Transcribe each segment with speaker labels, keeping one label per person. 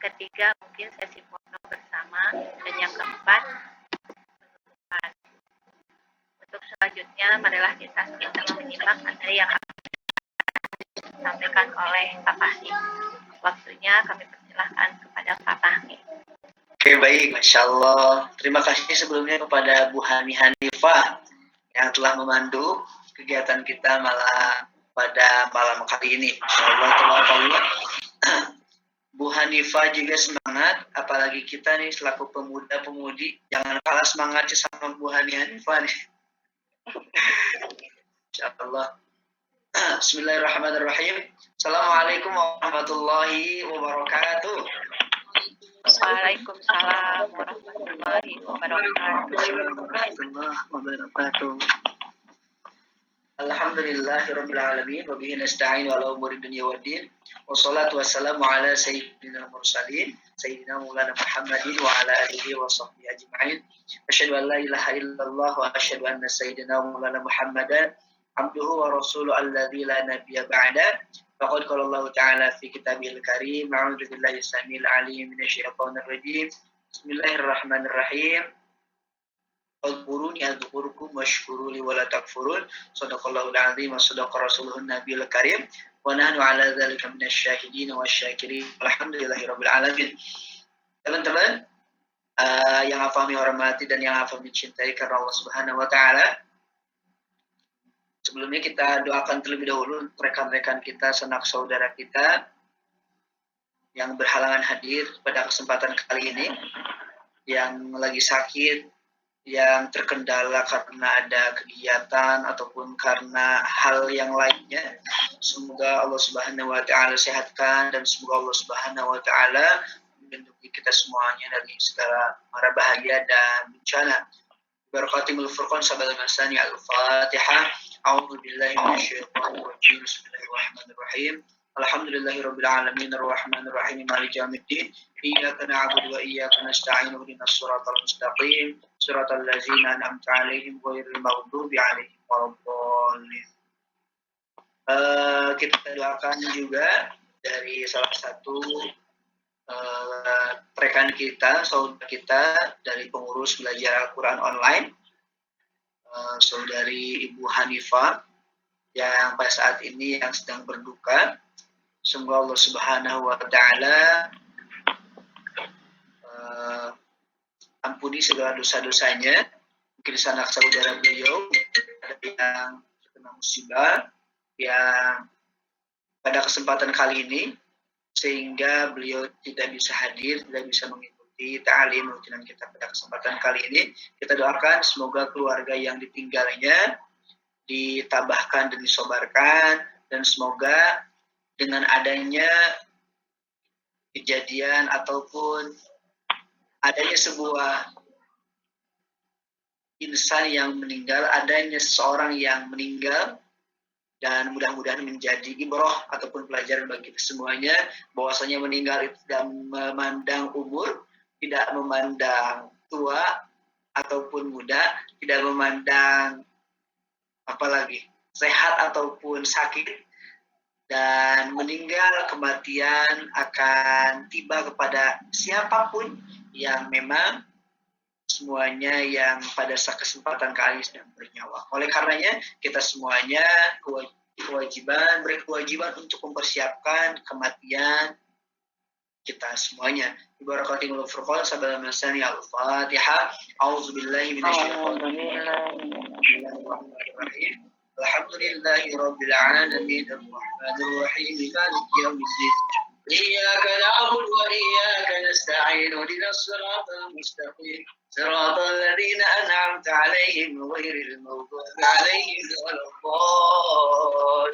Speaker 1: ketiga mungkin sesi foto bersama, dan yang keempat penutupan. Untuk selanjutnya marilah kita sama-sama menyimak materi yang akan disampaikan oleh Pak Fahmi. Waktunya kami persilahkan kepada Pak Fahmi.
Speaker 2: Oke, baik, Masya Allah. Terima kasih sebelumnya kepada Bu Hani Hanifah yang telah memandu kegiatan kita pada malam kali ini. Masya Allah, tabarakallah. Bu Hanifah juga semangat, apalagi kita nih selaku pemuda-pemudi, jangan kalah semangatnya sama Bu Hanifah nih. Masya Allah. Bismillahirrahmanirrahim. Assalamualaikum warahmatullahi wabarakatuh.
Speaker 1: Waalaikumsalam warahmatullahi
Speaker 2: wabarakatuh. Alhamdulillahirabbil alamin wa bihi nasta'in wa ala umuri dunya waddin. Wassalatu wassalamu ala sayyidina mursalin sayyidina Maulana Muhammadin wa ala alihi wa sahbihi ajma'in. Asyhadu an la ilaha illallah wa asyhadu anna sayyidina Maulana Muhammadan abduhu wa rasuluhu alladzi la nabiyya ba'da. Faqad qala Allah ta'ala fi kitabihil karim. A'udzu billahi samil alim minasyaitonir rajim. Bismillahirrahmanirrahim. Al-Quruni adzurukum washkuruli wa la takfurun. Shadaqallahul azim wa shadaqa rasuluhun nabiyil karim. Wa nahnu ala dzalika minasyahidin wasyakirin. Alhamdulillahirabbil alamin. Teman-teman yang kami hormati dan yang kami cintai karena Allah Subhanahu wa taala. Sebelumnya kita doakan terlebih dahulu rekan-rekan kita, sanak saudara kita yang berhalangan hadir pada kesempatan kali ini, yang lagi sakit, yang terkendala karena ada kegiatan ataupun karena hal yang lainnya. Semoga Allah Subhanahu wa taala sehatkan dan semoga Allah Subhanahu wa taala melindungi kita semuanya dari segala mara bahaya dan bencana. Barakatimul Furqan sabal masani al-Fatihah. A'udzu billahi minasyaitonir rajim. Bismillahirrahmanirrahim. Alhamdulillahirabbil alamin arrahmanir rahim maliki yaumiddin. Iyyaka na'budu wa iyyaka nasta'in ihdinas siratal mustaqim siratal ladzina an'amta 'alaihim ghairil maghdubi 'alaihim waladdallin. Kita doakan juga dari salah satu rekan kita, saudara kita dari pengurus belajar Al-Quran online, saudari Ibu Hanifah yang pada saat ini yang sedang berduka. Semoga Allah Subhanahu wa taala ampuni segala dosa-dosanya. Mungkin sanak saudara beliau ada yang terkena musibah yang pada kesempatan kali ini sehingga beliau tidak bisa hadir, tidak bisa mengikuti ta'lim rutinan kita pada kesempatan kali ini. Kita doakan semoga keluarga yang ditinggalnya ditabahkan dan disobarkan, dan semoga dengan adanya kejadian ataupun adanya sebuah insan yang meninggal, adanya seseorang yang meninggal, dan mudah-mudahan menjadi ibrah ataupun pelajaran bagi kita semuanya, bahwasanya meninggal itu tidak memandang umur, tidak memandang tua ataupun muda, tidak memandang apalagi sehat ataupun sakit, dan meninggal kematian akan tiba kepada siapapun yang memang semuanya yang pada kesempatan kali sedang bernyawa. Oleh karenanya kita semuanya berkewajiban untuk mempersiapkan kematian kita semuanya. Ibarakatimul Furqan sabal masani al-Fatihah. A'udzubillahi minasyaitonirrajim. Alhamdulillahirabbil alamin arrahmanir rahim maliki yaumiddin. Iyyaka na'budu wa iyyaka nasta'in ihdinas siratal mustaqim siratal ladzina an'amta 'alaihim ghairil maghdubi 'alaihim waladdallin.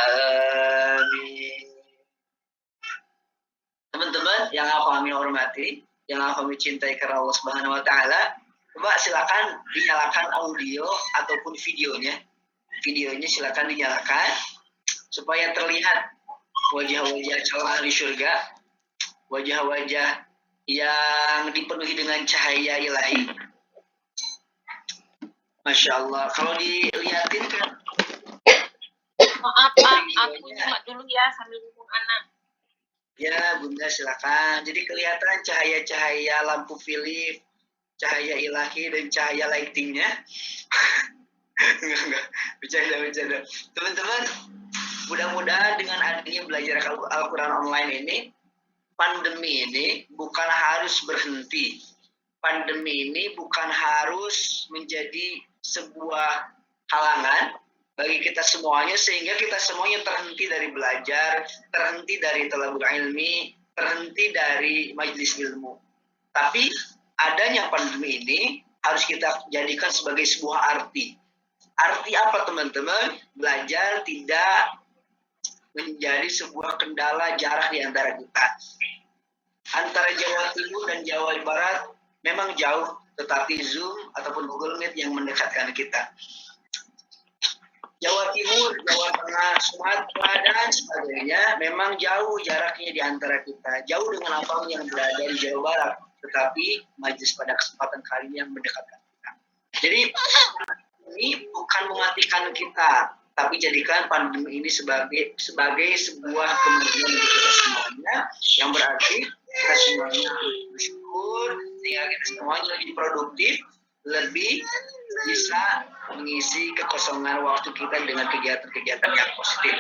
Speaker 2: Amin. Teman-teman yang kami hormati, yang kami cintai karena Allah Subhanahu wa taala, coba silakan dinyalakan audio ataupun videonya. Videonya silakan dinyalakan supaya terlihat wajah-wajah calon ahli surga, wajah-wajah yang dipenuhi dengan cahaya ilahi. Masya Allah. Kalau dilihatin kan.
Speaker 1: Maaf Pak, aku nyimak dulu ya sambil ngomong anak.
Speaker 2: Ya, Bunda silakan. Jadi kelihatan cahaya-cahaya lampu Philips, cahaya ilahi dan cahaya lightingnya. Enggak. Bercanda. Teman-teman, mudah-mudahan dengan adanya belajar Al-Quran online ini, pandemi ini bukan harus berhenti. Pandemi ini bukan harus menjadi sebuah halangan bagi kita semuanya, sehingga kita semuanya terhenti dari belajar, terhenti dari talabul ilmi, terhenti dari majelis ilmu. Tapi adanya pandemi ini harus kita jadikan sebagai sebuah arti. Arti apa teman-teman? Belajar tidak menjadi sebuah kendala jarak di antara kita. Antara Jawa Timur dan Jawa Barat memang jauh, tetapi Zoom ataupun Google Meet yang mendekatkan kita. Jawa Timur, Jawa Tengah, Sumatera, dan sebagainya memang jauh jaraknya di antara kita. Jauh dengan apa yang berada di Jawa Barat. Tetapi majelis pada kesempatan kali ini yang mendekatkan kita. Jadi ini bukan mematikan kita, tapi jadikan pandemi ini sebagai sebuah kemajuan untuk kita semuanya, yang berarti kita semuanya bersyukur sehingga kita semuanya lebih produktif, lebih bisa mengisi kekosongan waktu kita dengan kegiatan-kegiatan yang positif.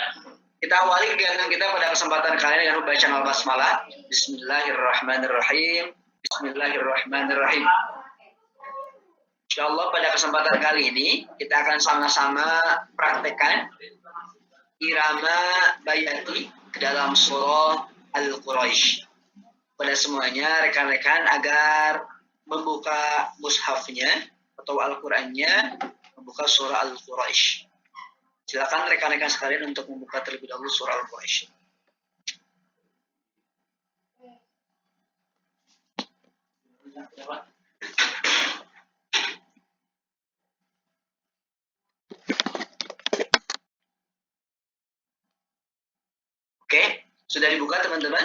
Speaker 2: Kita awali kegiatan kita pada kesempatan kali ini dengan bacaan al-basmalah. Bismillahirrahmanirrahim. Bismillahirrahmanirrahim. Insyaallah pada kesempatan kali ini kita akan sama-sama praktekkan irama bayati ke dalam surah Al-Quraisy. Pada semuanya rekan-rekan agar membuka mushafnya atau Al-Qur'annya, membuka surah Al-Quraisy. Silakan rekan-rekan sekalian untuk membuka terlebih dahulu surah Al-Quraisy. Oke, sudah dibuka teman-teman?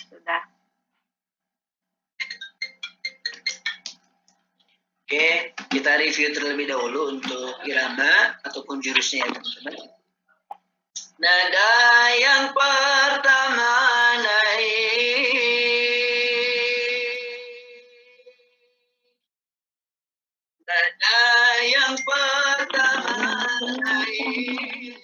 Speaker 1: Sudah.
Speaker 2: Oke, kita review terlebih dahulu untuk irama ataupun jurusnya ya teman-teman. Nada yang pertama naik. Nada yang pertama naik.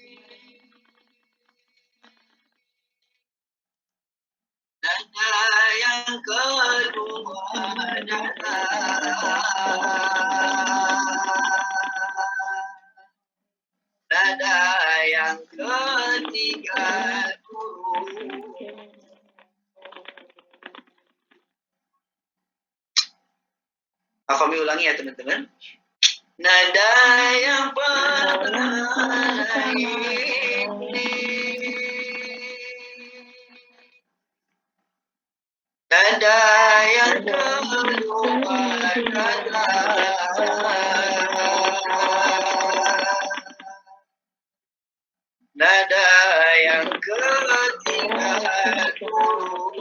Speaker 2: Nada yang kedua datang. Nada yang ketiga turun. Kami ulangi ya teman-teman. Nada yang pertama naik. Nada yang kedua datang. Nada yang ketiga turun.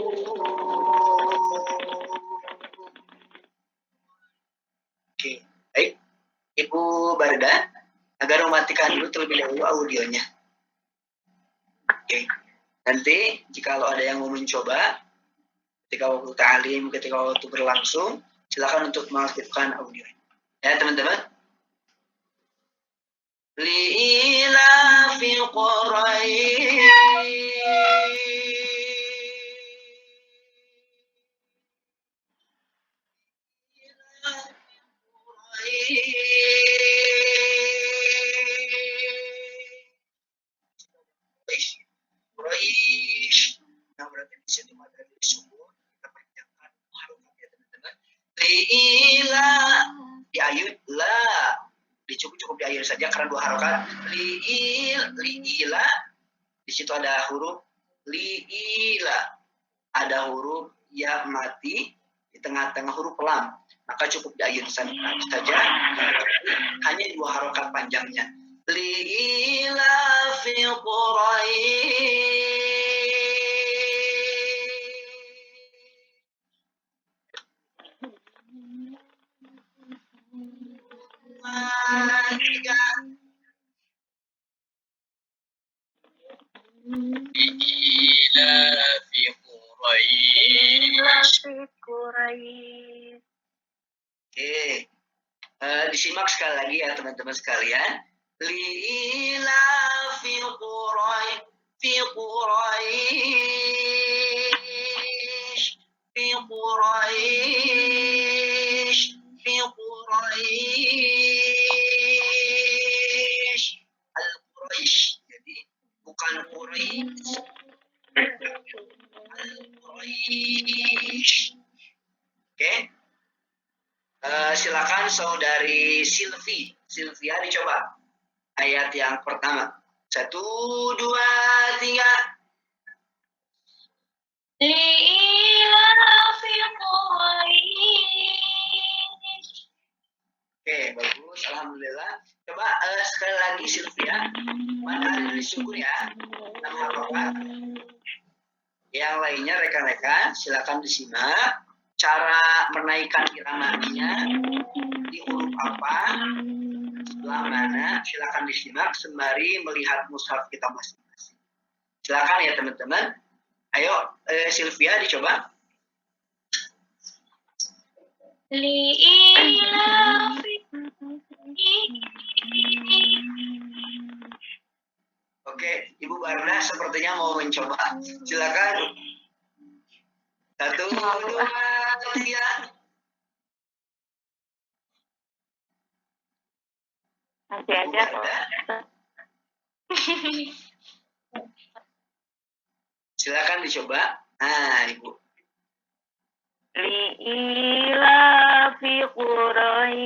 Speaker 2: Oke, baik. Ibu Barda, agar mematikan dulu terlebih dahulu audionya. Oke. Nanti jika ada yang mau mencoba, ketika waktu ta'lim, ketika waktu berlangsung, silakan untuk mengaktifkan audio. Ya teman-teman. Li'ilafi Quraisy. Quraisy. Nah, berarti di sini ada disebut, kita panjangkan harokatnya teman-teman. Li'ila di ayat la, cukup di ayat saja karena dua harokat. Li'ila di situ ada huruf li'ila, ada huruf ya mati di tengah-tengah huruf lam, maka cukup di ayat saja hanya dua harokat panjangnya. Li'ila fi Quraisy. إيلاف قريش. Oke, disimak sekali lagi ya teman-teman sekalian. Liilafi Quraish fi Quraish Al-Quraish. Jadi bukan Quraish. Al-Quraish. Oke. Silakan saudari Sylvia dicoba ayat yang pertama. 1, 2, 3. Oke, bagus, alhamdulillah. Coba sekali lagi Sylvia, mana disyukur ya, 6 harokat. Yang lainnya rekan-rekan silakan disimak cara menaikkan iramanya di huruf apa, sebelah mana, silakan disimak sembari melihat mushaf kita masing-masing. Silakan ya teman-teman. Ayo Sylvia dicoba. Oke, Ibu Barna sepertinya mau mencoba. Silakan. 1, 2, 3.
Speaker 1: Nanti aja.
Speaker 2: Silakan dicoba. Nah, Ibu.
Speaker 1: Liilafi Quraish.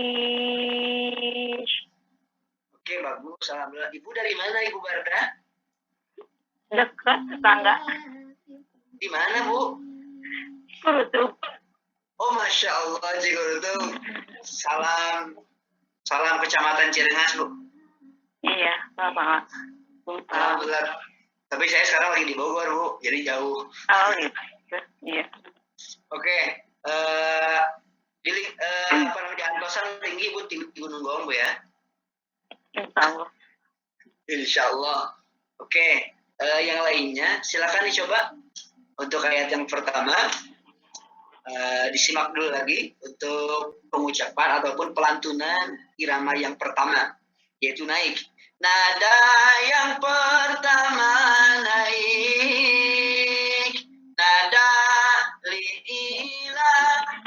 Speaker 2: Oke, bagus. Alhamdulillah. Ibu dari mana, Ibu Barda?
Speaker 1: Dekat tetangga.
Speaker 2: Di mana, Bu?
Speaker 1: Kurutuk.
Speaker 2: Oh, Masya Allah, Cikurutuk. Salam Kecamatan Cirengas, Bu.
Speaker 1: Iya, Bapak.
Speaker 2: Alhamdulillah. Tapi saya sekarang lagi di Bogor, Bu. Jadi jauh.
Speaker 1: Oh, gitu. Iya.
Speaker 2: Oke. Di Antosan tinggi, Bu, di Gunung Gong, Bu ya?
Speaker 1: Insya Allah.
Speaker 2: Insya Allah. Oke. Yang lainnya, silakan dicoba. Untuk ayat yang pertama, disimak dulu lagi untuk pengucapan ataupun pelantunan irama yang pertama, yaitu naik. Nada yang pertama naik, nada liila,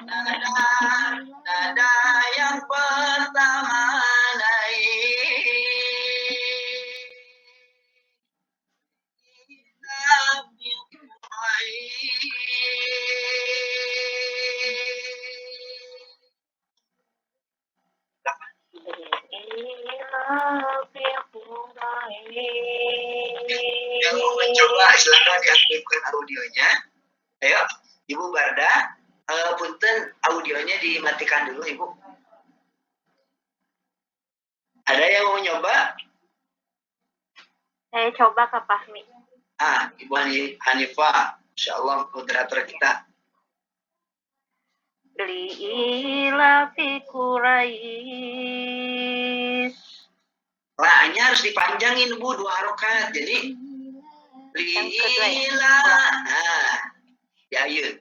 Speaker 2: nada yang pertama naik. Yang mau mencoba silakan diaktifkan audionya. Ayo, Ibu Barda, punten audionya dimatikan dulu, Ibu. Ada yang mau nyoba?
Speaker 1: Saya coba ke Fahmi.
Speaker 2: Ibu Hanifah, Insya Allah moderator kita.
Speaker 1: Liilafi Quraish.
Speaker 2: La-nya harus dipanjangin, Bu, 2 harokat. Jadi liila. Ya, yuk.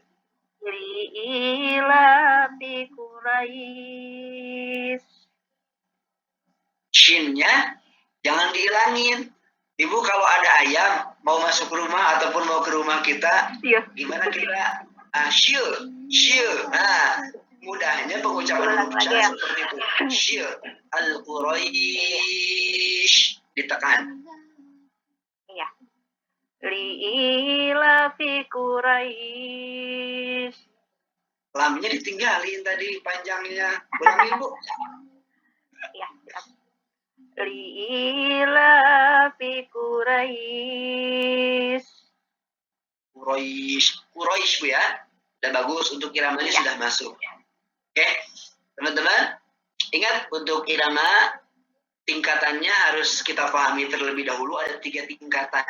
Speaker 1: Liilafi Quraish.
Speaker 2: Shinnya jangan dihilangin. Ibu kalau ada ayam mau masuk rumah ataupun mau ke rumah kita,
Speaker 1: Iya.
Speaker 2: gimana kita? Syil. Mudahnya pengucapan
Speaker 1: ya.
Speaker 2: seperti itu. Syil. Al-Quraish. Ditekan.
Speaker 1: Iya. Liilafi Quraish.
Speaker 2: Lamnya ditinggalin tadi panjangnya. Ulangin, Bu.
Speaker 1: Iya, siap. Liilafi Quraish.
Speaker 2: Quraish, Bu ya. Dan bagus untuk iramanya sudah masuk. Oke, teman-teman. Ingat untuk irama tingkatannya harus kita pahami terlebih dahulu, ada 3 tingkatan.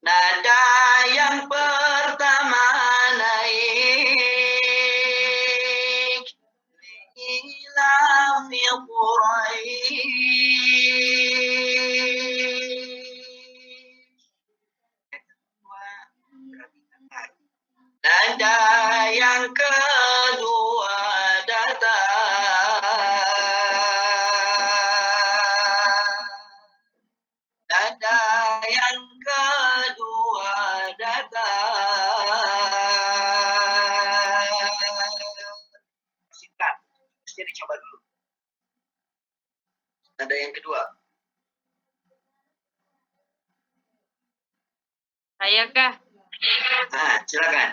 Speaker 2: Nada yang pertama naik. Liilafi Quraish.
Speaker 1: Saya kah?
Speaker 2: Nah, silakan.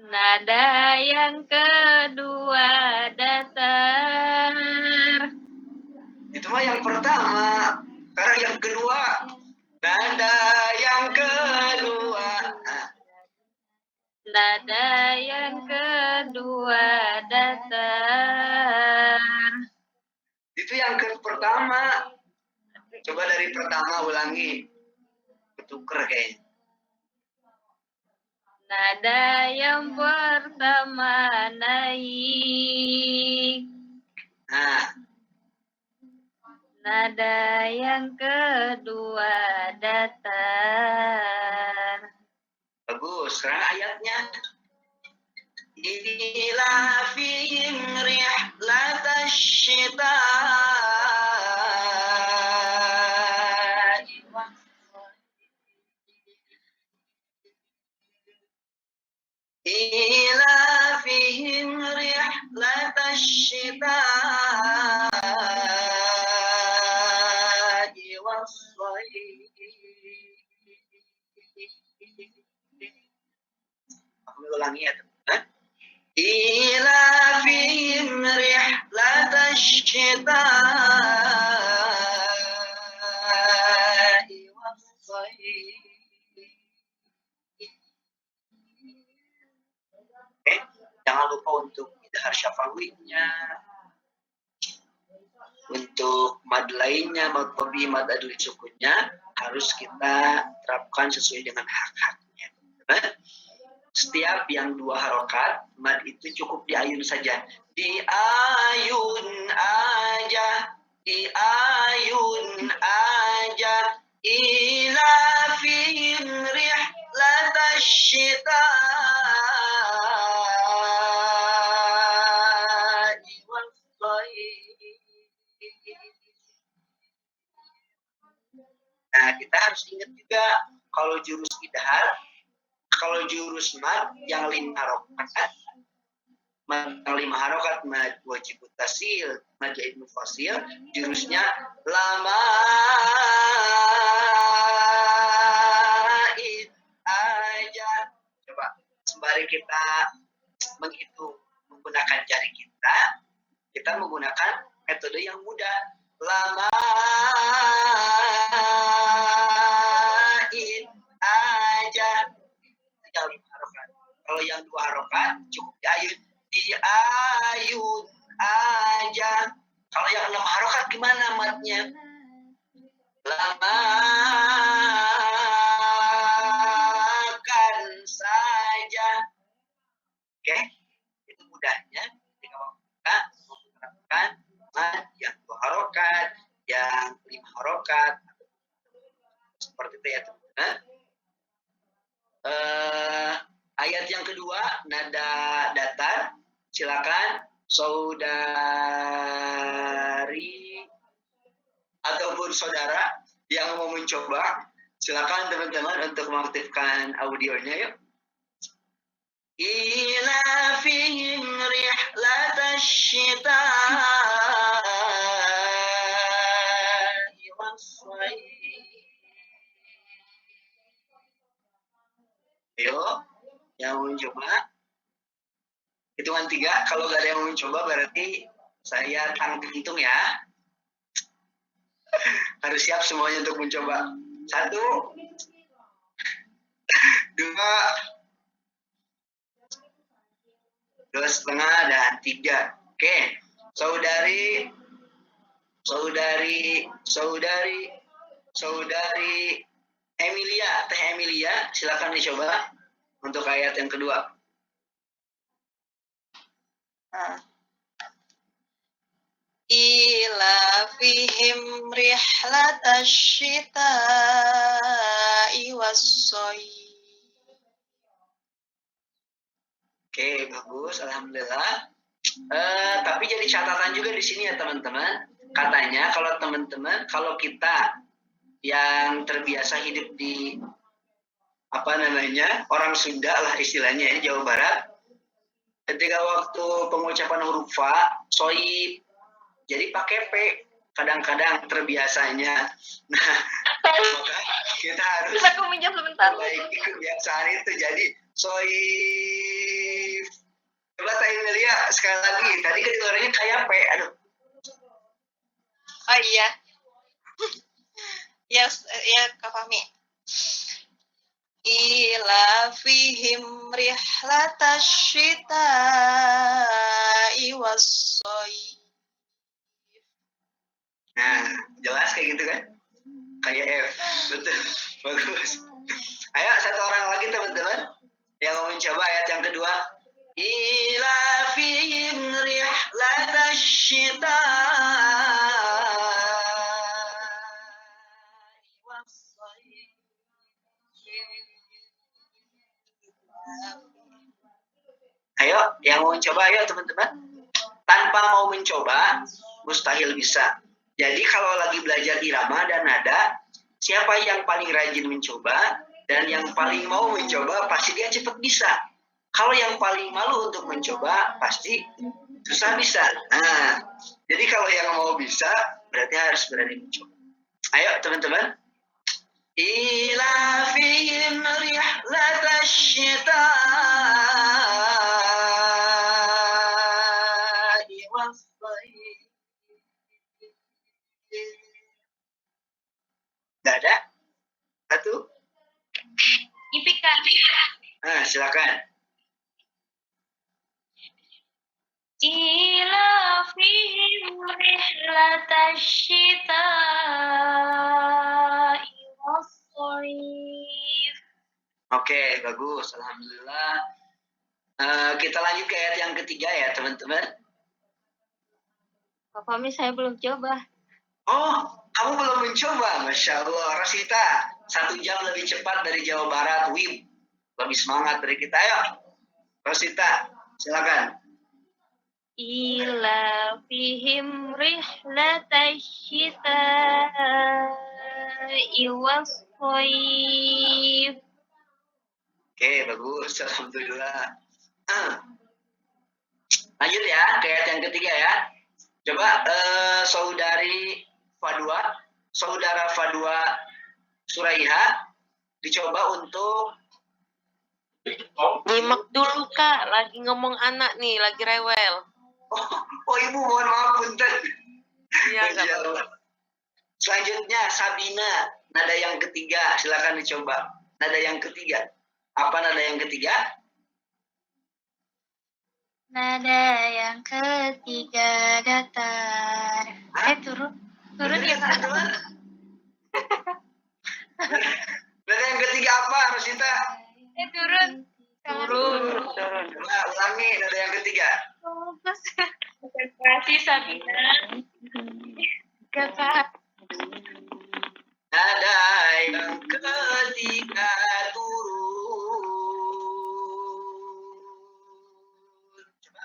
Speaker 1: Nada yang kedua datar.
Speaker 2: Itu mah yang pertama. Sekarang yang kedua. Nada yang kedua. Nah,
Speaker 1: Nada yang kedua datar.
Speaker 2: itu yang pertama. Coba dari pertama ulangi. Ketuker kayaknya.
Speaker 1: Nada yang pertama naik.
Speaker 2: Nah,
Speaker 1: Nada yang kedua datar.
Speaker 2: bagus. Sekarang ayatnya. Ila fihim rihlatash syita'i ila fihim rihlatash syita'i was-sayf. Aku ulangi ya, teman. Ila fihim rihlatash syita'i was-sayf. Jangan lupa untuk idhar syafawinya, untuk mad lainnya, mad tobi, mad adli sukunnya harus kita terapkan sesuai dengan hak-haknya. Setiap yang 2 harokat, mad itu cukup diayun saja. Diayun aja, diayun aja. Ila fihim rihlatash syita'i was-sayf. Nah, kita harus ingat juga kalau jurus idhar, kalau jurus mad yang 5 harokat, mad yang 5 harokat, mad wajib tasil, mad jaid mufasil, jurusnya lama aja. Coba sembari kita menghitung menggunakan jari kita menggunakan metode yang mudah. Lama aja. Tinggal 5 harokat. Kalau yang 2 harokat cukup diayun. Diayun aja. Kalau yang 6 harokat gimana matnya? Lamakan saja. Oke? Itu mudahnya ketika kita menerapkan mad yang 2 harokat, yang 5 harokat. Seperti itu ya teman-teman. Ayat yang kedua, nada datar. Silakan saudari ataupun saudara yang mau mencoba, silakan teman-teman untuk mengaktifkan audionya yuk. Ila fihim rihlatash syita'i was-sayf. Ayo, yang mau mencoba. Hitungan 3, kalau gak ada yang mau mencoba berarti saya hitung ya. Harus siap semuanya untuk mencoba. 1, 2, 2,5 dan 3. Oke, saudari Emilia, Teh Emilia, silakan dicoba untuk ayat yang kedua.
Speaker 3: Ila fihim rihlatash syita'i was-sayf.
Speaker 2: Oke, bagus, alhamdulillah. Tapi jadi catatan juga di sini ya teman-teman. Katanya kalau kita yang terbiasa hidup di orang Sunda lah istilahnya ya, Jawa Barat, ketika waktu pengucapan huruf fa, soib, jadi pakai p. kadang-kadang terbiasanya. Nah, maka kita harus
Speaker 1: Bisa aku minjam sebentar?
Speaker 2: perbaiki kebiasaan itu. Jadi soif. Coba Teh Melia sekali lagi. Tadi kedengarannya kayak P. Aduh.
Speaker 3: Oh iya. Ya, ya Kak Fahmi. Ila fihim rihlatash syita'i was-shayf.
Speaker 2: Nah, jelas kayak gitu kan? Kayak F. Betul. Bagus. Ayo satu orang lagi teman-teman yang mau mencoba ayat yang kedua. Ila fihim rihlatash syita'i was-shayf. Ayo, yang mau mencoba, ayo teman-teman. Tanpa mau mencoba, mustahil bisa. Jadi kalau lagi belajar irama dan nada, siapa yang paling rajin mencoba dan yang paling mau mencoba, pasti dia cepat bisa. Kalau yang paling malu untuk mencoba, pasti susah bisa. Nah, jadi kalau yang mau bisa, berarti harus berani mencoba. Ayo teman-teman. Ila fihim rihlatash syita'i was-shayf. Nggak ada? Satu?
Speaker 1: Ipika.
Speaker 2: Nah, silakan.
Speaker 1: Ila fihim rihlatash syita'i was-shayf.
Speaker 2: Oke, bagus. Alhamdulillah. Kita lanjut ke ayat yang ketiga ya, teman-teman.
Speaker 1: Kak Fahmi, saya belum coba.
Speaker 2: Oh, kamu belum mencoba? Masya Allah. Rosita, 1 jam lebih cepat dari Jawa Barat. Wib. Lebih semangat dari kita. Ayo. Rosita, silakan.
Speaker 1: Ila fihim rihlatash syita'i was-shayf.
Speaker 2: Oke, bagus. Alhamdulillah. Lanjut ya, ke ayat yang ketiga ya. Coba saudara Fadwa Suraiha, dicoba untuk
Speaker 4: Nyimak dulu Kak, lagi ngomong anak nih, lagi rewel.
Speaker 2: oh ibu mohon maaf punten.
Speaker 4: Iya, nggak
Speaker 2: Masya
Speaker 4: apa-apa.
Speaker 2: Allah. Selanjutnya Sabina, nada yang ketiga, silakan dicoba. Nada yang ketiga. Apa nada yang ketiga?
Speaker 1: Nada yang ketiga datar. Turun ya Kak.
Speaker 2: Teman-teman. Nada yang ketiga apa, Rosita?
Speaker 1: Turun.
Speaker 2: Coba ulangi nada yang ketiga.
Speaker 1: Kasih Sabina. Kakak.
Speaker 2: Nada yang ketiga turun. Coba.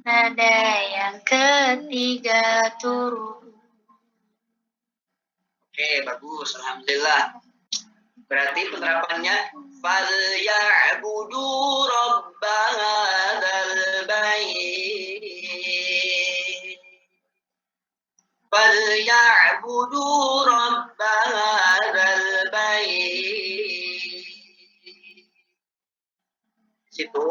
Speaker 1: Nada yang ketiga turun.
Speaker 2: Oke, bagus. Alhamdulillah. Berarti penerapannya falyabudu rabb hadzal bait. Falyabudu rabb hadzal bait. Situ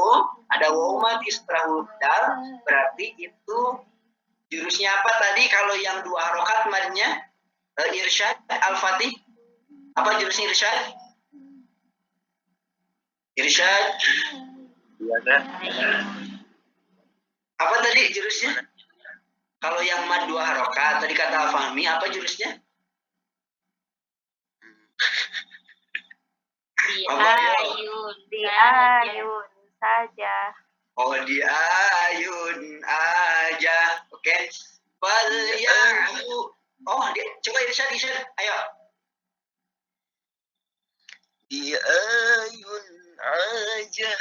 Speaker 2: ada waw mati setelah huruf dal, berarti itu jurusnya apa tadi kalau yang 2 harokat madnya? Irsyad Al-Fatih. Apa jurusnya irsyad? Irsyad.
Speaker 4: Iya Kak.
Speaker 2: Apa tadi jurusnya? Kalau yang mad 2 harokat, tadi kata Fahmi, apa jurusnya?
Speaker 1: Diayun saja.
Speaker 2: Oh, diayun aja. Oke. Falyabu. Oh, coba irsyad. Ayo.
Speaker 4: Diayun aja.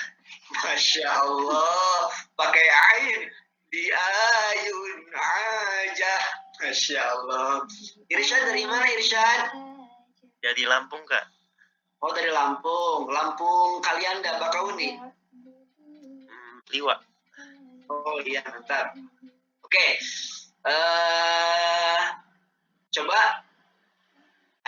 Speaker 2: Masya Allah. Pakai ain. Diayun aja. Masya Allah. Irsyad dari mana Irsyad?
Speaker 4: Dari Lampung Kak.
Speaker 2: Oh, dari Lampung. Lampung kalian nggak Bakauni?
Speaker 4: Liwa.
Speaker 2: Oh iya, mantap. Oke. Coba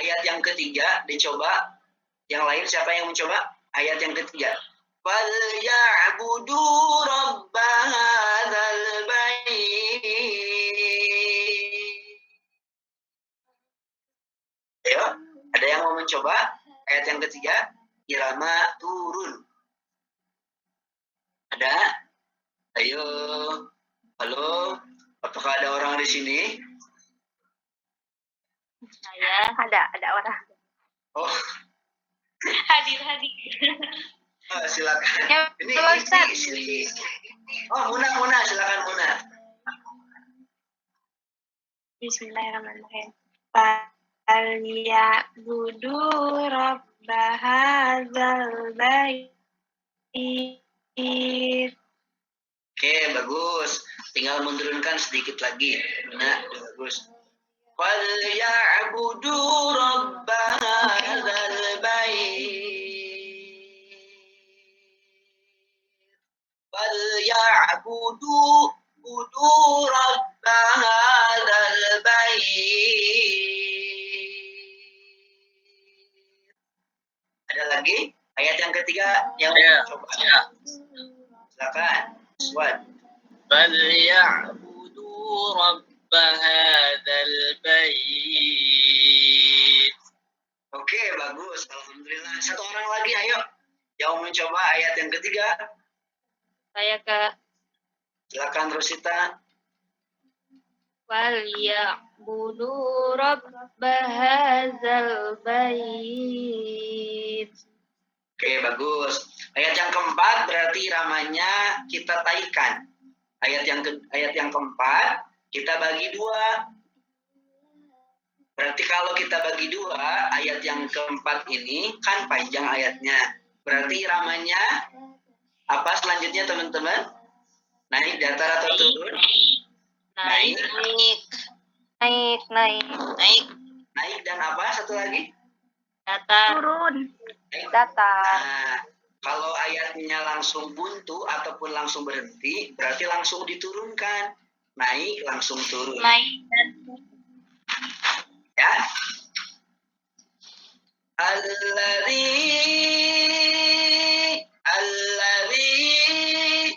Speaker 2: ayat yang ketiga dicoba. Yang lain siapa yang mencoba? Ayat yang ketiga. Falyabudu rabb hadzal bait. Ayo, ada yang mau mencoba? Ayat yang ketiga, irama turun. Ada? Ayo. Halo. Apakah ada orang di sini?
Speaker 1: Ada orang.
Speaker 2: Oh,
Speaker 1: Hadir.
Speaker 2: silakan.
Speaker 1: Ya,
Speaker 2: Ini
Speaker 1: Ustaz.
Speaker 2: sini. Oh, Muna, silakan Muna.
Speaker 1: Bismillahirrahmanirrahim. Falyabudu rabba hadzal bait.
Speaker 2: Oke, bagus. Tinggal menurunkan sedikit lagi. Muna, bagus. Falyabudu rabb hadzal bait. Falyabudu rabb hadzal bait. Ada lagi? Ayat yang ketiga yang coba. Silakan. Aswad.
Speaker 5: فليعبدوا رب هذا البيت.
Speaker 2: Oke, bagus. Alhamdulillah. Satu orang lagi, ayo. Yang mau mencoba ayat yang ketiga.
Speaker 1: Saya ke
Speaker 2: Silakan Rosita.
Speaker 1: Falyabudu rabba hadzal bait.
Speaker 2: Oke, bagus. Ayat yang keempat berarti iramanya kita taikan. Ayat yang keempat kita bagi dua. Berarti kalau kita bagi dua, ayat yang keempat ini kan panjang ayatnya. Berarti iramanya apa selanjutnya teman-teman? Naik, datar atau turun? Naik. Naik dan apa satu lagi?
Speaker 1: Datar. Turun.
Speaker 2: Naik.
Speaker 1: Datar.
Speaker 2: Nah, kalau ayatnya langsung buntu ataupun langsung berhenti, berarti langsung diturunkan. Naik, langsung turun.
Speaker 1: Naik dan
Speaker 2: Ya. Alladzi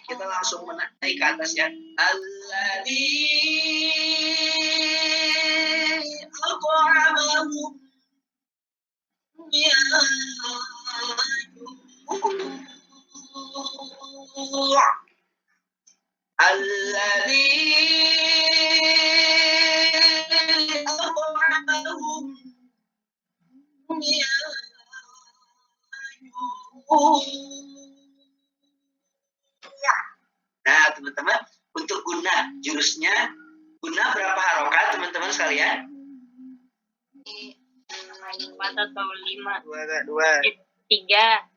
Speaker 2: kita langsung naik ke atas ya. Alladzi aqamahum Alladzi aqamahum Nah, teman-teman, untuk guna jurusnya, guna berapa harokat, teman-teman sekalian?
Speaker 1: 4 atau 5.
Speaker 2: Dua.
Speaker 1: 3.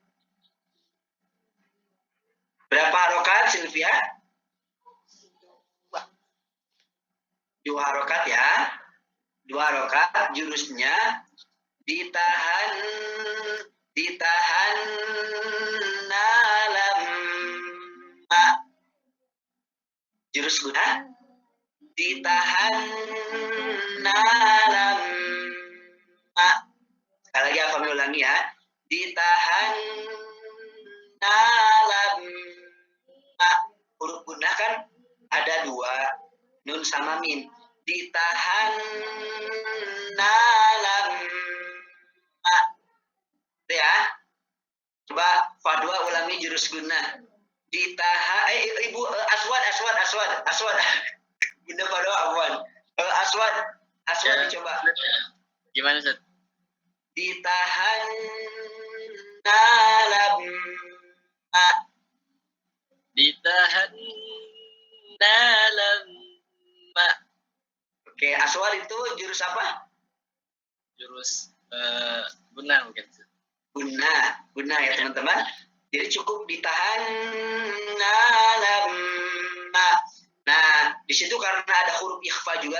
Speaker 2: Berapa harokat, Sylvia? 2 harokat ya. 2 harokat, jurusnya ditahan lamma. Jurus guna ditahan lamma. Sekali lagi kami ulangi ya. Ditahan lamma. Huruf guna kan ada 2, nun sama min. Ditahan lamma. Itu ya. Coba Fadwa ulangi jurus guna. Ditahan Ibu Aswad. Bunda Fadwa Afwan. Aswad
Speaker 5: Ya.
Speaker 2: dicoba.
Speaker 5: Gimana, Ustaz?
Speaker 2: Ditahan lamma.
Speaker 5: Ditahan lamma.
Speaker 2: Oke, Aswad itu jurus apa?
Speaker 5: Jurus guna mungkin.
Speaker 2: Guna ya teman-teman. Jadi cukup ditahan lamma. Nah, di situ karena ada huruf ikhfa juga,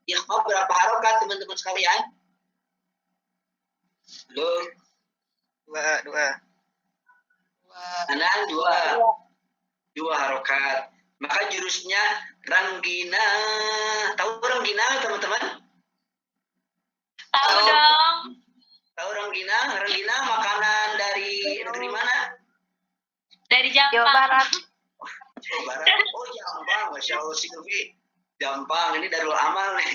Speaker 2: ikhfa berapa harokat teman-teman sekalian? Dua. Anan 2. 2 harokat. Maka jurusnya ranggina. Tahu ranggina teman-teman?
Speaker 1: Tahu dong.
Speaker 2: Tahu ranggina? Ranggina makanan dari negeri mana?
Speaker 1: Dari Jawa Barat.
Speaker 2: Jawa Barat. Oh, Jampang. Masya Allah, Silvi. Jampang. Ini Darul Amal nih.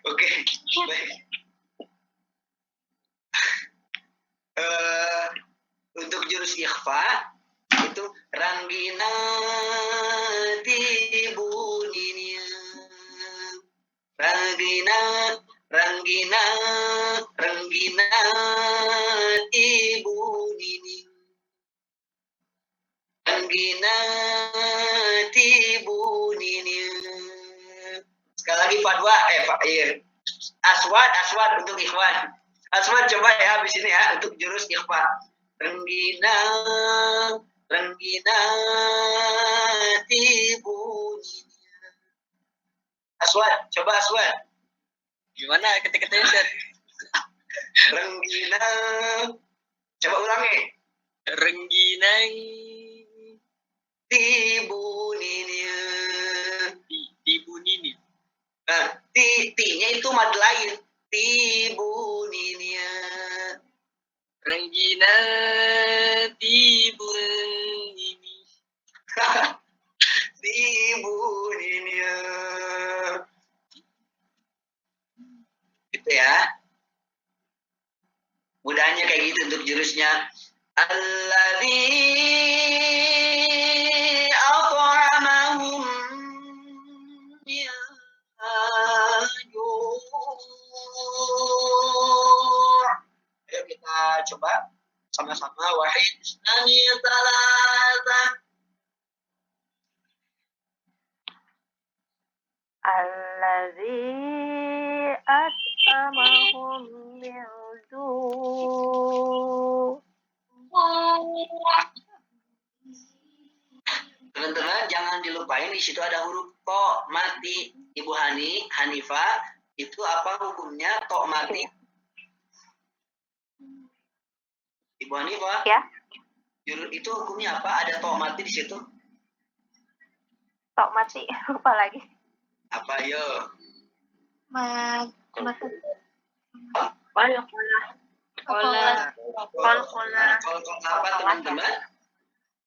Speaker 2: Oke, baik. Untuk jurus ikhfa itu ranggina tibuninya. Ranggina tibuninya. Ranggina tibuninya. Sekali lagi Fadwa, Aswad untuk ikhwan. Aswad coba ya habis ini ya untuk jurus ikhfa. Ranggina tibuninya. Aswad, coba Aswad.
Speaker 5: Gimana ketik-ketiknya Ustaz?
Speaker 2: Ranggina. Coba ulangi.
Speaker 5: Rengginang
Speaker 2: Tibuninya.
Speaker 5: dibunini.
Speaker 2: Nah, ti-nya itu mad lain. Tibuninya.
Speaker 5: Renggina dibunini.
Speaker 2: Tibuninya. Gitu ya. Mudahnya kayak gitu untuk jurusnya. Alladzi at'amahum min ju'. Ayo kita coba sama-sama wahid isnani salasa.
Speaker 1: Allazi at'amahum min ju'.
Speaker 2: Teman-teman jangan dilupain di situ ada huruf to mati. Ibu Hanifah itu apa hukumnya to mati? Ibu Hanifah?
Speaker 1: Ya.
Speaker 2: Itu hukumnya apa? Ada to mati di situ?
Speaker 1: Tok mati. Lupa lagi.
Speaker 2: Apa yo?
Speaker 1: Kola.
Speaker 2: Kalau apa teman-teman?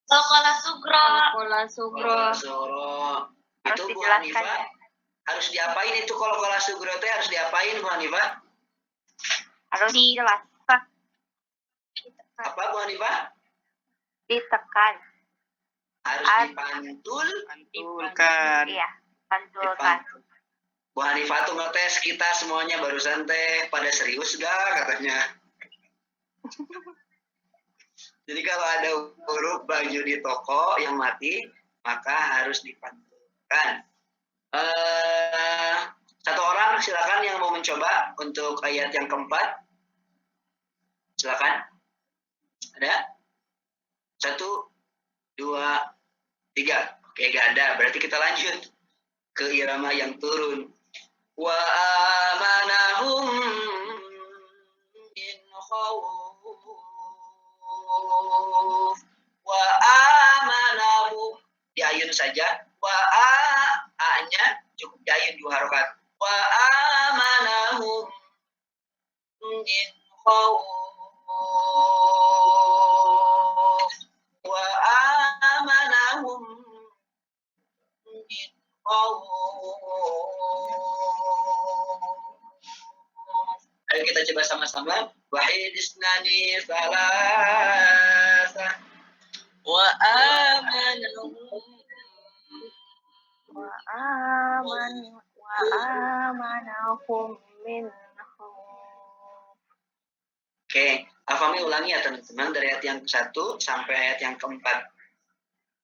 Speaker 1: Kola sugro.
Speaker 4: Kola sugro.
Speaker 2: Suro. Itu
Speaker 1: Harus
Speaker 2: Bu
Speaker 1: dijelaskan
Speaker 2: Hanifah
Speaker 1: ya.
Speaker 2: harus diapain itu kalau sugro teh harus diapain Bu Hanifah?
Speaker 1: Harus dijelaskan.
Speaker 2: Apa Bu Hanifah?
Speaker 1: Ditekan.
Speaker 2: Harus dipantulkan.
Speaker 1: Iya. Pantulkan.
Speaker 2: Bu Hanifah tuh ngetes kita semuanya barusan teh pada serius gak katanya. Jadi kalau ada huruf baju di toko yang mati maka harus dipantulkan. Satu orang silakan yang mau mencoba untuk ayat yang keempat. Silakan. Ada? 1, 2, 3. Oke, gak ada. Berarti kita lanjut ke irama yang turun. Wa amanahum min khawf. Wa amanahum. Diayun saja. Wa a-nya cukup diayun 2 harokat. Wa amanahum min khawf. Wa amanahum min khawf. Ayo kita coba sama-sama. Wahid isnani salasa.
Speaker 5: Wa amanahum
Speaker 1: amanahum min khawf.
Speaker 2: Oke, Afami ulangi ya teman-teman dari ayat yang ke-1 sampai ayat yang ke-4.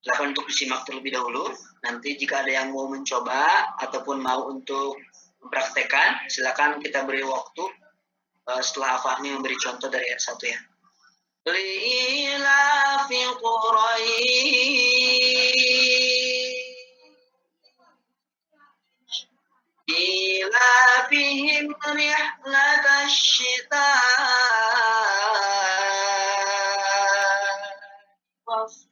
Speaker 2: Silakan untuk disimak terlebih dahulu. Nanti jika ada yang mau mencoba ataupun mau untuk mempraktekkan, silakan kita beri waktu setelah Afami memberi contoh dari ayat 1 ya. Lila fi Quraish ila fihim rihlatash shita was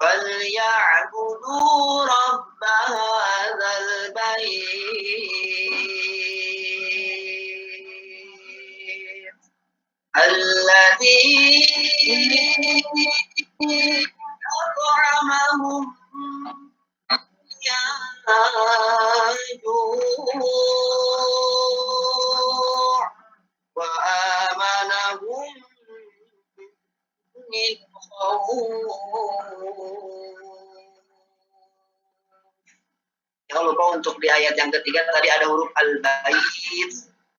Speaker 2: فليعبدوا رب هذا البيت الذي أطعمهم جوع وآمنهم من خوف. Jangan lupa untuk di ayat yang ketiga tadi ada huruf al-bait,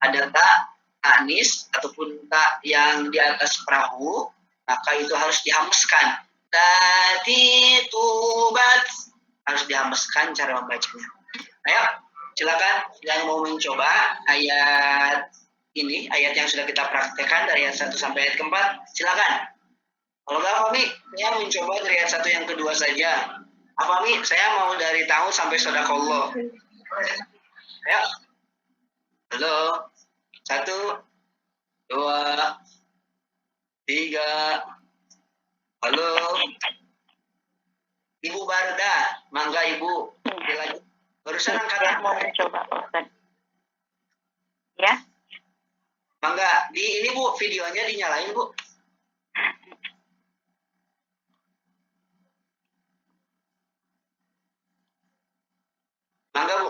Speaker 2: ada ta anis ataupun ta yang di atas perahu, maka itu harus dihembuskan. Tadi tubat harus dihembuskan cara membacanya. Ayo, silakan yang mau mencoba ayat ini, ayat yang sudah kita praktekkan dari ayat 1 sampai ayat keempat, silakan. Kalau nggak, Fami, saya mencoba dari ayat 1 yang kedua saja. Fami, saya mau dari tahu sampai sodakallah. Ayo. Halo. 1, 2, 3. Halo. Ibu Barda, mangga Ibu. Barusan angkat
Speaker 1: Ya, mau mencoba, Pak Ustaz. Ya,
Speaker 2: mangga. Di ini Bu, videonya dinyalain Bu. Mangga Bu.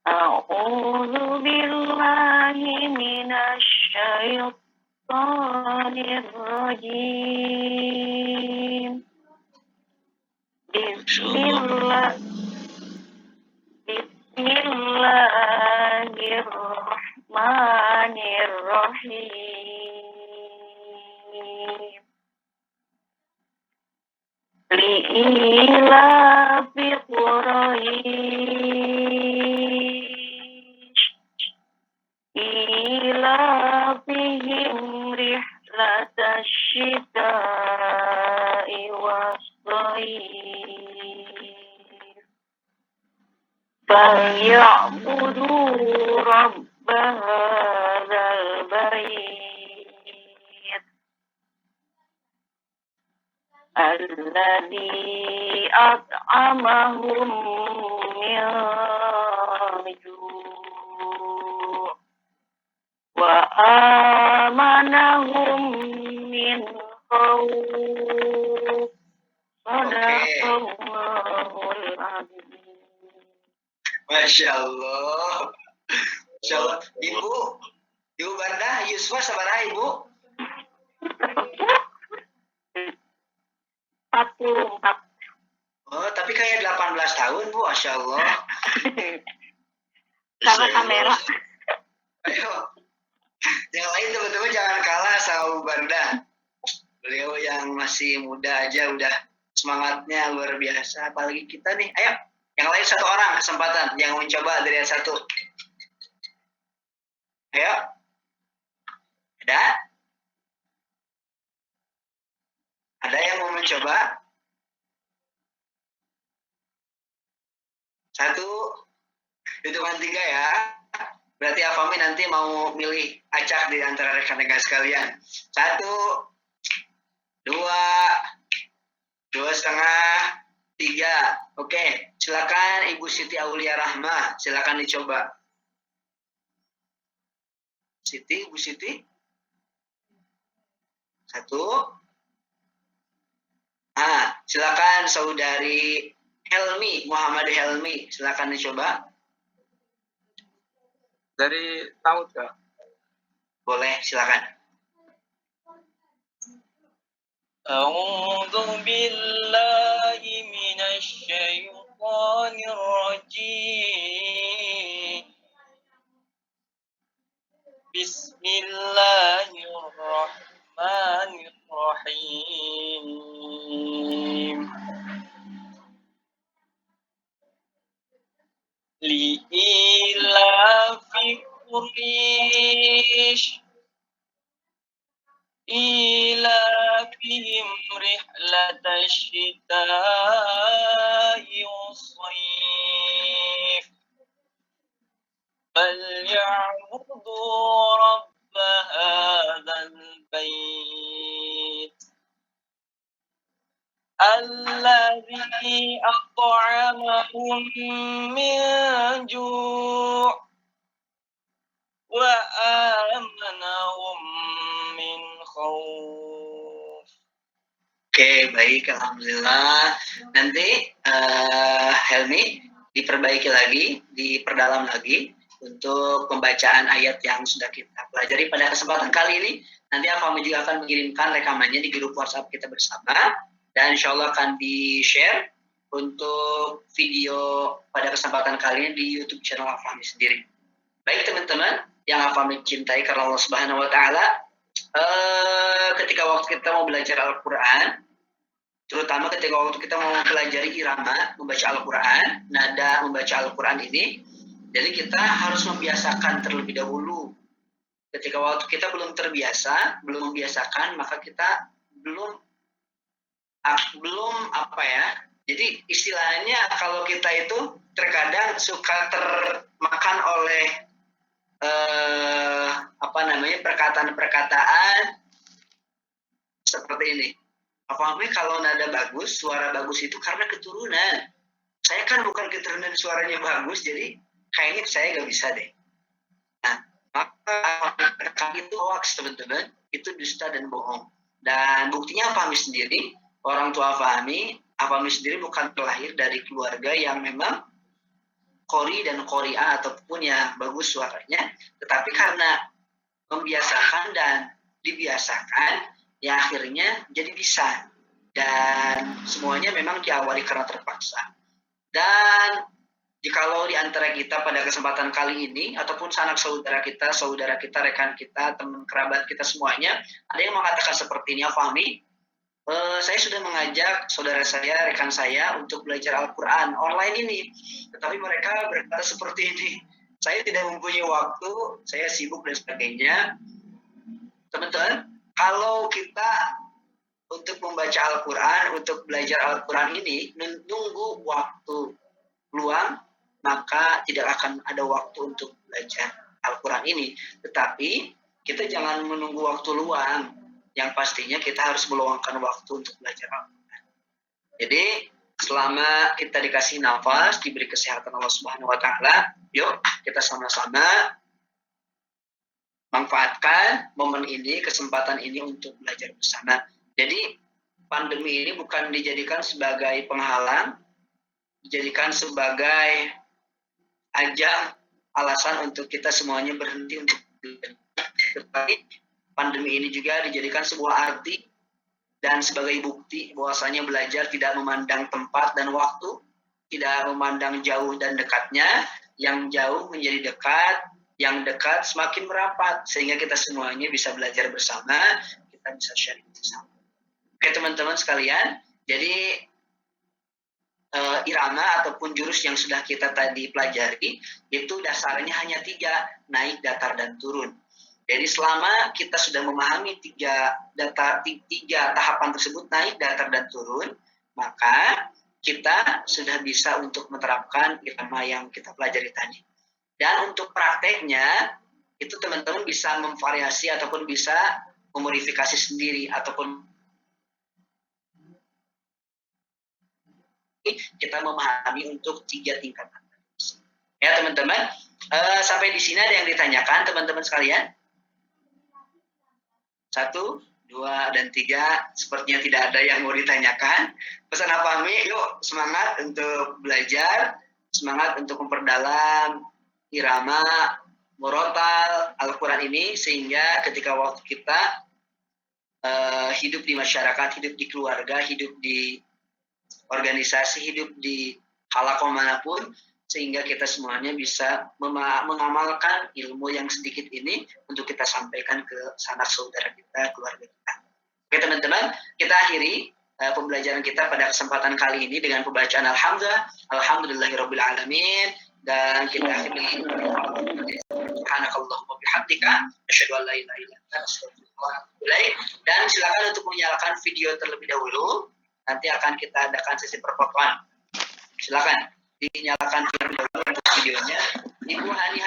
Speaker 1: A'udzu billahi minasy syaithanir rajim. Bismillahirrahmanirrahim. Li'ilafi Quraisy ilafihim rihlatash syita'i was-shayf falyabudu rabb hadzal bait alladzi at'amahum min ju' wa amanahum min khawf. Sadaqallahul azim.
Speaker 2: Masya Allah. Masya Allah. Ibu Barda, Yusfa sabaraha Ibu?
Speaker 1: 44.
Speaker 2: Oh, tapi kayak 18 tahun Bu, Masya Allah.
Speaker 1: Sama kamera.
Speaker 2: Ayo. Yang lain teman-teman jangan kalah sama Bu Barda. Beliau yang masih muda aja udah semangatnya luar biasa. Apalagi kita nih. Ayo, yang lain 1 orang kesempatan yang mencoba dari yang 1. Ayo. Ada? Ada yang mau mencoba? 1, hitungan 3 ya. Berarti Afami nanti mau milih acak di antara rekan-rekan sekalian. 1, 2, 2,5, 3. Oke, silakan Ibu Siti Aulia Rahma, silakan dicoba. Siti, Ibu Siti. 1. Silakan Saudari Helmi, Muhammad Helmi, silakan dicoba.
Speaker 5: Dari tahu Kak?
Speaker 2: Boleh, silakan.
Speaker 5: A'udzu billahi minasy syaithanir rajim. Bismillahirrahmanirrahim. Li'ilafi Quraisy ilafihim rihlatash syita'i was-shayf فليعبدوا رب هذا البيت الذي أطعمهم من جوع وآمنهم من خوف.
Speaker 2: Oke, baik, alhamdulillah. Nanti Helmi diperbaiki lagi, diperdalam lagi untuk pembacaan ayat yang sudah kita pelajari pada kesempatan kali ini. Nanti Afami juga akan mengirimkan rekamannya di grup WhatsApp kita bersama, dan insya Allah akan di-share untuk video pada kesempatan kali ini di YouTube channel Afami sendiri. Baik teman-teman yang Afami cintai karena Allah Subhanahu Wa Taala, ketika waktu kita mau belajar Al-Quran, terutama ketika waktu kita mau mempelajari irama, membaca Al-Quran, nada membaca Al-Quran ini, jadi kita harus membiasakan terlebih dahulu. Ketika waktu kita belum terbiasa, belum membiasakan, maka kita belum apa ya, jadi istilahnya kalau kita itu terkadang suka termakan oleh perkataan-perkataan seperti ini. Apalagi kalau nada bagus, suara bagus itu karena keturunan. Saya kan bukan keturunan suaranya bagus, jadi kayaknya saya nggak bisa deh. Nah, maka itu hoax teman-teman, itu dusta dan bohong. Dan buktinya Fahmi sendiri, orang tua Fahmi sendiri bukan terlahir dari keluarga yang memang qori dan qori'ah ataupun yang bagus suaranya, tetapi karena membiasakan dan dibiasakan, ya akhirnya jadi bisa. Dan semuanya memang diawali karena terpaksa. Dan jikalau di antara kita pada kesempatan kali ini, ataupun sanak saudara kita, rekan kita, teman kerabat kita semuanya, ada yang mengatakan seperti ini, Fahmi, saya sudah mengajak saudara saya, rekan saya untuk belajar Al-Quran online ini. Tetapi mereka berkata seperti ini, saya tidak mempunyai waktu, saya sibuk dan sebagainya. Teman-teman, kalau kita untuk membaca Al-Quran, untuk belajar Al-Quran ini, menunggu waktu luang, maka tidak akan ada waktu untuk belajar Al-Quran ini. Tetapi kita jangan menunggu waktu luang, yang pastinya kita harus meluangkan waktu untuk belajar Al-Quran. Jadi selama kita dikasih nafas, diberi kesehatan Allah Subhanahu Wa Taala, yuk kita sama-sama manfaatkan momen ini, kesempatan ini untuk belajar bersama. Jadi pandemi ini bukan dijadikan sebagai penghalang, dijadikan sebagai ajang alasan untuk kita semuanya berhenti untuk belajar. Tetapi pandemi ini juga dijadikan sebuah arti dan sebagai bukti bahwasanya belajar tidak memandang tempat dan waktu, tidak memandang jauh dan dekatnya, yang jauh menjadi dekat, yang dekat semakin merapat, sehingga kita semuanya bisa belajar bersama, kita bisa sharing bersama. Oke teman-teman sekalian, jadi irama ataupun jurus yang sudah kita tadi pelajari, itu dasarnya hanya 3, naik, datar, dan turun. Jadi selama kita sudah memahami tiga tahapan tersebut, naik, datar, dan turun, maka kita sudah bisa untuk menerapkan irama yang kita pelajari tadi. Dan untuk prakteknya, itu teman-teman bisa memvariasi ataupun bisa memodifikasi sendiri, ataupun kita memahami untuk 3 tingkatan. Ya teman-teman, sampai di sini ada yang ditanyakan teman-teman sekalian? 1, 2, dan 3, sepertinya tidak ada yang mau ditanyakan. Pesan Fahmi, yuk semangat untuk belajar, semangat untuk memperdalam irama, murotal, Al-Quran ini, sehingga ketika waktu kita hidup di masyarakat, hidup di keluarga, hidup di organisasi, hidup di halakoh manapun, sehingga kita semuanya bisa mengamalkan ilmu yang sedikit ini untuk kita sampaikan ke sanak saudara kita, keluarga kita. Oke teman-teman, kita akhiri pembelajaran kita pada kesempatan kali ini dengan pembacaan Alhamdulillahirabbil alamin, dan kita akhiri Subhanakallahumma bihamdika asyhadu an la ilaha illa anta astaghfiruka wa atubu ilaik. Dan silakan untuk menyalakan video terlebih dahulu. Nanti akan kita adakan sesi perfotoan. Silakan dinyalakan terlebih dahulu untuk videonya. Ibu Hani